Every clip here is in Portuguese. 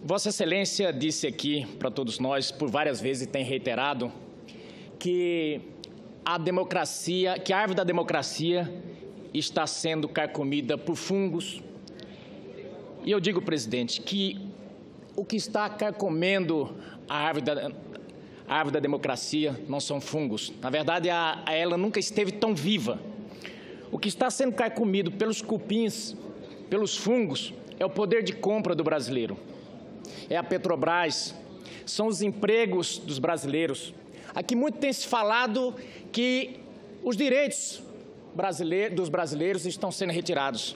Vossa Excelência disse aqui para todos nós, por várias vezes e tem reiterado, que a democracia, que a árvore da democracia está sendo carcomida por fungos. E eu digo, presidente, que o que está carcomendo a árvore da democracia não são fungos. Na verdade, ela nunca esteve tão viva. O que está sendo carcomido pelos cupins, pelos fungos, é o poder de compra do brasileiro. É a Petrobras, são os empregos dos brasileiros. Aqui muito tem se falado que os direitos dos brasileiros estão sendo retirados,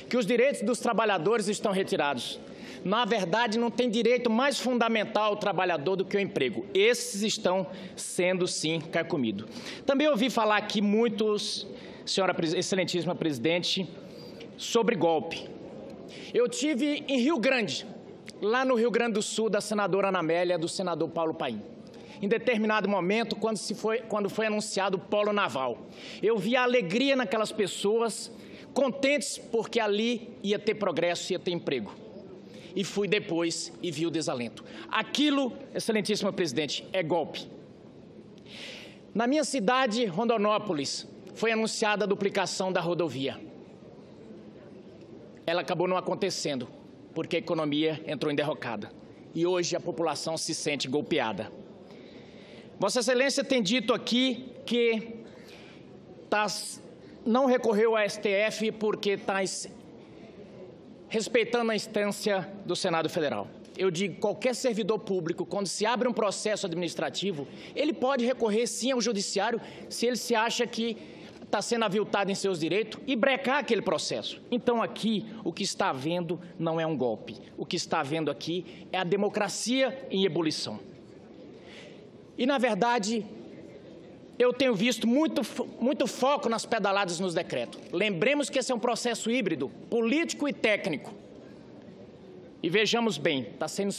que os direitos dos trabalhadores estão retirados. Na verdade, não tem direito mais fundamental ao trabalhador do que o emprego. Esses estão sendo, sim, carcomidos. Também ouvi falar aqui muitos, senhora excelentíssima presidente, sobre golpe. Eu tive em Rio Grande, lá no Rio Grande do Sul, da senadora Ana Amélia, do senador Paulo Paim. Em determinado momento, quando foi anunciado o polo naval, eu vi a alegria naquelas pessoas, contentes porque ali ia ter progresso, ia ter emprego. E fui depois e vi o desalento. Aquilo, excelentíssima presidente, é golpe. Na minha cidade, Rondonópolis, foi anunciada a duplicação da rodovia. Ela acabou não acontecendo, porque a economia entrou em derrocada. E hoje a população se sente golpeada. Vossa Excelência tem dito aqui que não recorreu ao STF porque está respeitando a instância do Senado Federal. Eu digo, qualquer servidor público, quando se abre um processo administrativo, ele pode recorrer sim ao judiciário se ele se acha que está sendo aviltado em seus direitos e brecar aquele processo. Então aqui o que está havendo não é um golpe. O que está havendo aqui é a democracia em ebulição. E, na verdade, eu tenho visto muito foco nas pedaladas nos decretos. Lembremos que esse é um processo híbrido, político e técnico. E vejamos bem, está sendo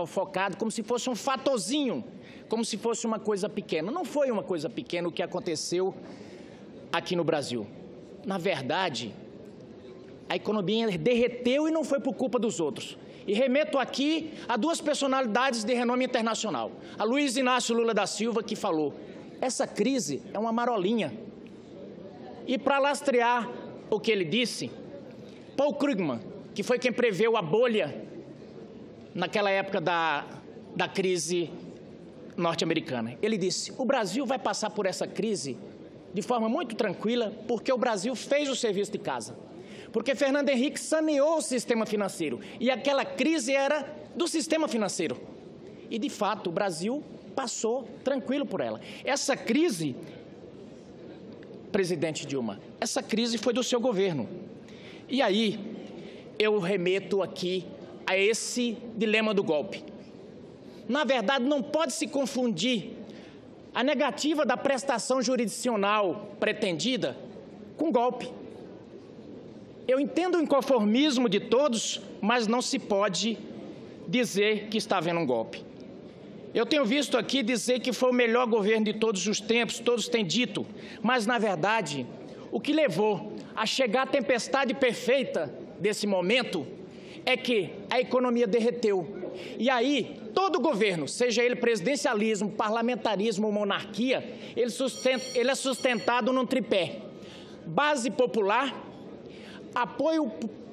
focado como se fosse um fatorzinho, como se fosse uma coisa pequena. Não foi uma coisa pequena o que aconteceu aqui no Brasil. Na verdade, a economia derreteu e não foi por culpa dos outros. E remeto aqui a duas personalidades de renome internacional. A Luiz Inácio Lula da Silva, que falou, essa crise é uma marolinha. E para lastrear o que ele disse, Paul Krugman, que foi quem preveu a bolha naquela época da crise norte-americana. Ele disse, o Brasil vai passar por essa crise de forma muito tranquila, porque o Brasil fez o serviço de casa. Porque Fernando Henrique saneou o sistema financeiro. E aquela crise era do sistema financeiro. E, de fato, o Brasil passou tranquilo por ela. Essa crise, presidente Dilma, essa crise foi do seu governo. E aí, eu remeto aqui a esse dilema do golpe. Na verdade, não pode se confundir a negativa da prestação jurisdicional pretendida com golpe. Eu entendo o inconformismo de todos, mas não se pode dizer que está havendo um golpe. Eu tenho visto aqui dizer que foi o melhor governo de todos os tempos, todos têm dito, mas, na verdade, o que levou a chegar à tempestade perfeita desse momento é que a economia derreteu. E aí, todo governo, seja ele presidencialismo, parlamentarismo ou monarquia, ele é sustentado num tripé: base popular,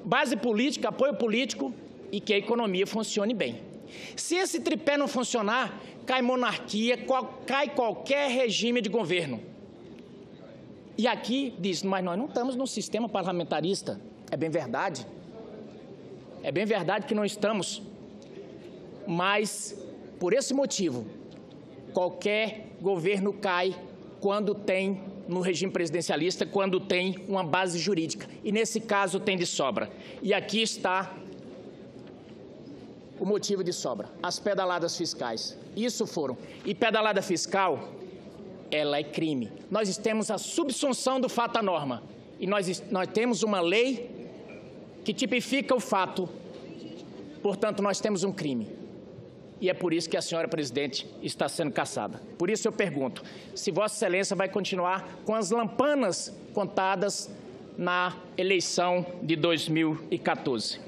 base política, apoio político e que a economia funcione bem. Se esse tripé não funcionar, cai monarquia, cai qualquer regime de governo. E aqui diz, mas nós não estamos num sistema parlamentarista. É bem verdade. É bem verdade que não estamos. Mas, por esse motivo, qualquer governo cai quando tem, no regime presidencialista, quando tem uma base jurídica. E, nesse caso, tem de sobra. E aqui está o motivo de sobra: as pedaladas fiscais. Isso foram. E pedalada fiscal, ela é crime. Nós temos a subsunção do fato à norma. E nós temos uma lei que tipifica o fato. Portanto, nós temos um crime. E é por isso que a senhora presidente está sendo cassada. Por isso eu pergunto, se Vossa Excelência vai continuar com as lampanas contadas na eleição de 2014.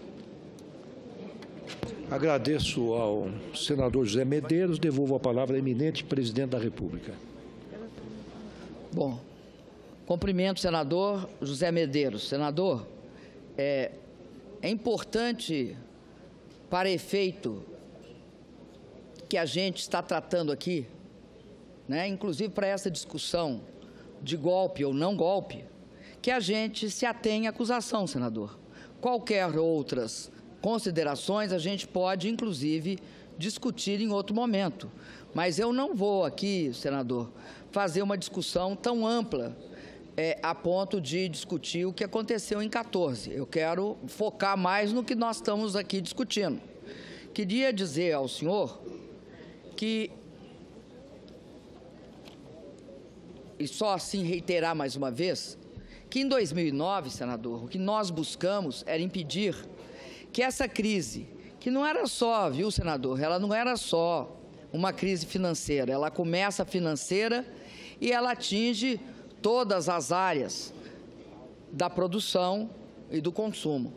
Agradeço ao senador José Medeiros, devolvo a palavra ao eminente presidente da República. Bom, cumprimento o senador José Medeiros. Senador, é importante, para efeito que a gente está tratando aqui, né, inclusive para essa discussão de golpe ou não golpe, que a gente se atenha à acusação, senador. Qualquer outras considerações a gente pode, inclusive, discutir em outro momento. Mas eu não vou aqui, senador, fazer uma discussão tão ampla a ponto de discutir o que aconteceu em 14. Eu quero focar mais no que nós estamos aqui discutindo. Queria dizer ao senhor que, e só assim reiterar mais uma vez, que em 2009, senador, o que nós buscamos era impedir que essa crise, que não era só, viu, senador, ela não era só uma crise financeira, ela começa financeira e ela atinge todas as áreas da produção e do consumo.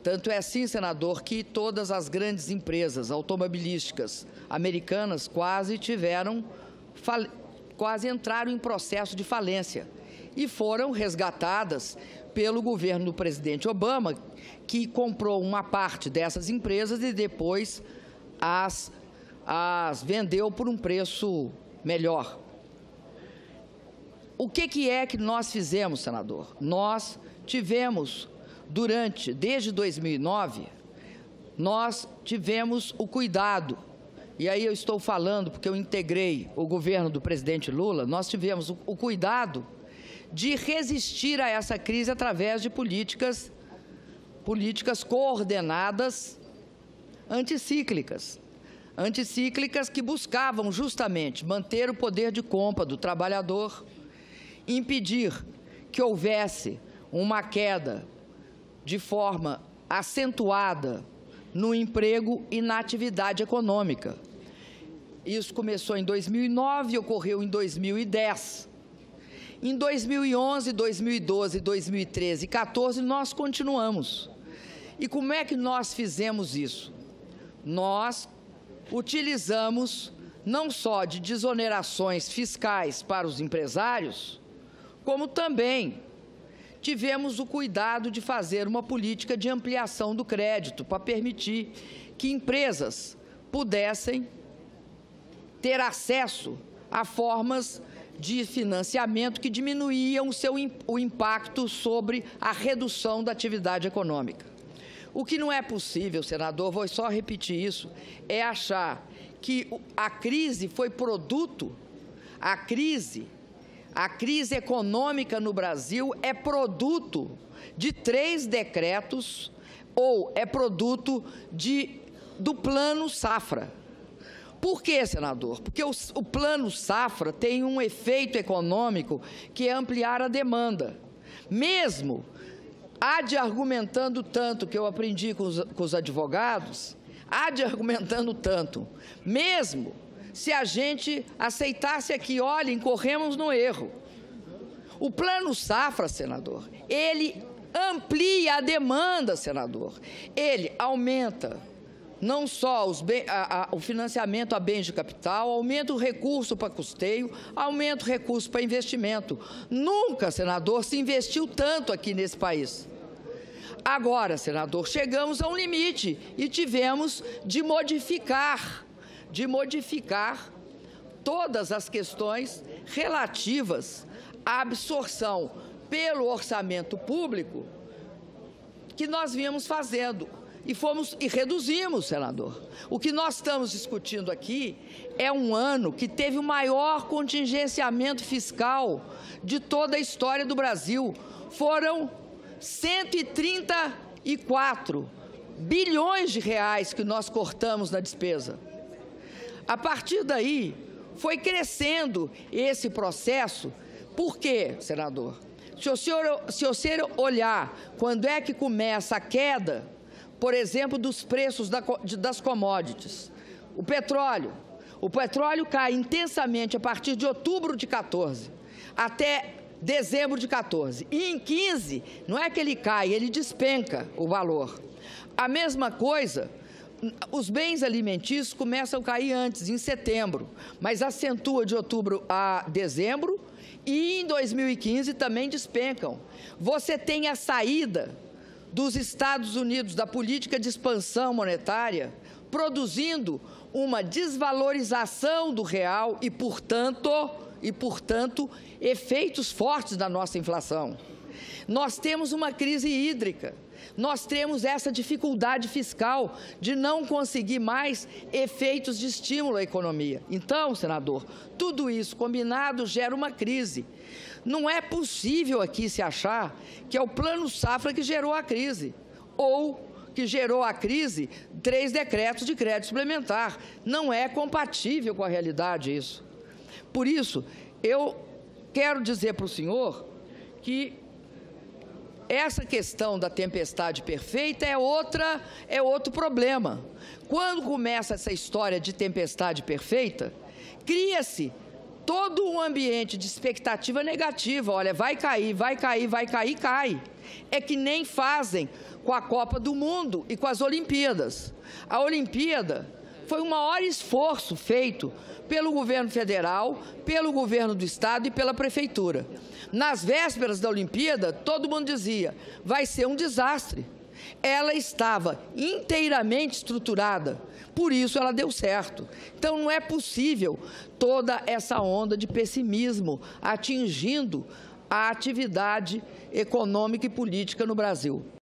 Tanto é assim, senador, que todas as grandes empresas automobilísticas americanas quase entraram em processo de falência e foram resgatadas pelo governo do presidente Obama, que comprou uma parte dessas empresas e depois as vendeu por um preço melhor. O que é que nós fizemos, senador? Nós tivemos, desde 2009, nós tivemos o cuidado, e aí eu estou falando porque eu integrei o governo do presidente Lula, nós tivemos o cuidado de resistir a essa crise através de políticas coordenadas anticíclicas que buscavam justamente manter o poder de compra do trabalhador, impedir que houvesse uma queda de forma acentuada no emprego e na atividade econômica. Isso começou em 2009 e ocorreu em 2010. Em 2011, 2012, 2013 e 2014, nós continuamos. E como é que nós fizemos isso? Nós utilizamos não só de desonerações fiscais para os empresários, como também tivemos o cuidado de fazer uma política de ampliação do crédito para permitir que empresas pudessem ter acesso a formas de financiamento que diminuíam o impacto sobre a redução da atividade econômica. O que não é possível, senador, vou só repetir isso, é achar que a crise foi produto, a crise econômica no Brasil é produto de 3 decretos ou é produto do Plano Safra. Por quê, senador? Porque o Plano Safra tem um efeito econômico que é ampliar a demanda. Mesmo argumentando tanto, que eu aprendi com os advogados, argumentando tanto, mesmo se a gente aceitasse aqui, olha, incorremos no erro. O Plano Safra, senador, ele amplia a demanda, senador. Ele aumenta não só o financiamento a bens de capital, aumenta o recurso para custeio, aumenta o recurso para investimento. Nunca, senador, se investiu tanto aqui nesse país. Agora, senador, chegamos a um limite e tivemos de modificar todas as questões relativas à absorção pelo orçamento público que nós vínhamos fazendo. E reduzimos, senador. O que nós estamos discutindo aqui é um ano que teve o maior contingenciamento fiscal de toda a história do Brasil. Foram 134 bilhões de reais que nós cortamos na despesa. A partir daí, foi crescendo esse processo. Por quê, senador? Se o senhor olhar quando é que começa a queda, por exemplo, dos preços das commodities. O petróleo cai intensamente a partir de outubro de 14 até dezembro de 14. E em 15, não é que ele cai, ele despenca o valor. A mesma coisa os bens alimentícios começam a cair antes, em setembro, mas acentua de outubro a dezembro e em 2015 também despencam. Você tem a saída dos Estados Unidos da política de expansão monetária, produzindo uma desvalorização do real e, portanto, efeitos fortes da nossa inflação. Nós temos uma crise hídrica. Nós temos essa dificuldade fiscal de não conseguir mais efeitos de estímulo à economia. Então, senador, tudo isso combinado gera uma crise. Não é possível aqui se achar que é o Plano Safra que gerou a crise, ou que gerou a crise 3 decretos de crédito suplementar. Não é compatível com a realidade isso. Por isso, eu quero dizer para o senhor que essa questão da tempestade perfeita é outro problema. Quando começa essa história de tempestade perfeita, cria-se todo um ambiente de expectativa negativa. Olha, vai cair, vai cair, vai cair, cai. É que nem fazem com a Copa do Mundo e com as Olimpíadas. A Olimpíada foi o maior esforço feito pelo governo federal, pelo governo do estado e pela prefeitura. Nas vésperas da Olimpíada, todo mundo dizia, vai ser um desastre. Ela estava inteiramente estruturada, por isso ela deu certo. Então não é possível toda essa onda de pessimismo atingindo a atividade econômica e política no Brasil.